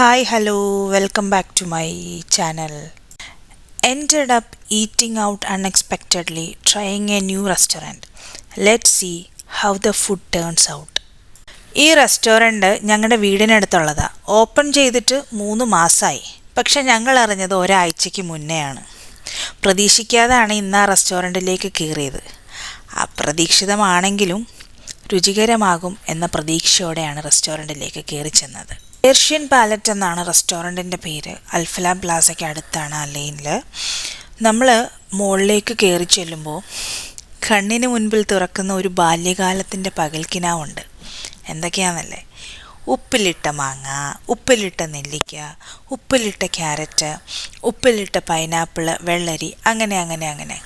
Hi, hello, welcome back to my channel. Ended up eating out unexpectedly, trying a new restaurant. Let's see how the food turns out. ഈ restaurant ഞങ്ങളുടെ വീടിനടുത്തുള്ളതാണ്. Open ചെയ്തിട്ട് 3 മാസമായി. പക്ഷെ ഞങ്ങൾ അറിഞ്ഞത് ഒരാഴ്ചയ്ക്ക് മുന്നെയാണ്. പ്രതീക്ഷിക്കാതാണ് ഇന്ന് ആ റെസ്റ്റോറൻറ്റിലേക്ക് കയറിയത്. അപ്രതീക്ഷിതമാണെങ്കിലും രുചികരമാകും എന്ന പ്രതീക്ഷയോടെയാണ് റെസ്റ്റോറൻറ്റിലേക്ക് കയറി ചെന്നത്. പേർഷ്യൻ പാലറ്റ് എന്നാണ് റെസ്റ്റോറൻറ്റിൻ്റെ പേര്. അൽഫല പ്ലാസയ്ക്ക് അടുത്താണ് ആ ലൈനിൽ. നമ്മൾ മുകളിലേക്ക് കയറി ചെല്ലുമ്പോൾ കണ്ണിന് മുൻപിൽ തുറക്കുന്ന ഒരു ബാല്യകാലത്തിൻ്റെ പകൽക്കിനാവുണ്ട്. എന്തൊക്കെയാണെന്നല്ലേ? ഉപ്പിലിട്ട മാങ്ങ, ഉപ്പിലിട്ട നെല്ലിക്ക, ഉപ്പിലിട്ട ക്യാരറ്റ്, ഉപ്പിലിട്ട പൈനാപ്പിൾ, വെള്ളരി, അങ്ങനെ.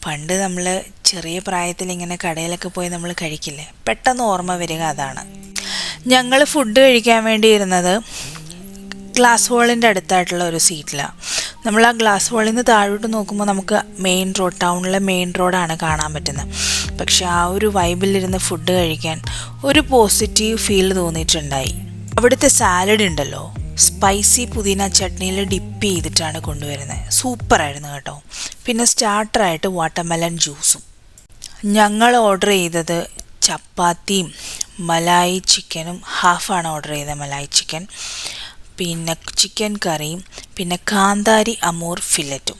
പണ്ട് നമ്മൾ ചെറിയ പ്രായത്തിൽ ഇങ്ങനെ കടയിലൊക്കെ പോയി നമ്മൾ കഴിക്കില്ലേ, പെട്ടെന്ന് ഓർമ്മ വരിക അതാണ്. ഞങ്ങൾ ഫുഡ് കഴിക്കാൻ വേണ്ടി ഇരുന്നത് ഗ്ലാസ് വാളിൻ്റെ അടുത്തായിട്ടുള്ള ഒരു സീറ്റിലാണ്. നമ്മൾ ആ ഗ്ലാസ് വാളിൽ നിന്ന് താഴോട്ട് നോക്കുമ്പോൾ നമുക്ക് മെയിൻ റോഡ്, ടൗണിലെ മെയിൻ റോഡാണ് കാണാൻ പറ്റുന്നത്. പക്ഷെ ആ ഒരു വൈബിലിരുന്ന് ഫുഡ് കഴിക്കാൻ ഒരു പോസിറ്റീവ് ഫീൽ തോന്നിയിട്ടുണ്ടായി. അവിടുത്തെ സാലഡ് ഉണ്ടല്ലോ, സ്പൈസി പുതിന ചട്നിയിൽ ഡിപ്പ് ചെയ്തിട്ടാണ് കൊണ്ടുവരുന്നത്. സൂപ്പറായിരുന്നു കേട്ടോ. പിന്നെ സ്റ്റാർട്ടറായിട്ട് വാട്ടർമെലൺ ജ്യൂസും. ഞങ്ങൾ ഓർഡർ ചെയ്തത് ചപ്പാത്തിയും മലായി ചിക്കനും, ഹാഫാണ് ഓർഡർ ചെയ്തത് മലായി ചിക്കൻ, പിന്നെ ചിക്കൻ കറിയും, പിന്നെ കാന്താരി അമൂർ ഫില്ലറ്റും.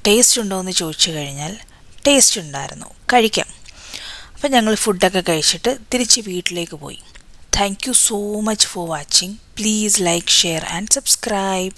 ടേസ്റ്റ് ഉണ്ടോ എന്ന് ചോദിച്ചു കഴിഞ്ഞാൽ ടേസ്റ്റ് ഉണ്ടായിരുന്നു, കഴിക്കാം. അപ്പം ഞങ്ങൾ ഫുഡൊക്കെ കഴിച്ചിട്ട് തിരിച്ച് വീട്ടിലേക്ക് പോയി. Thank you so much for watching. Please like, share and subscribe.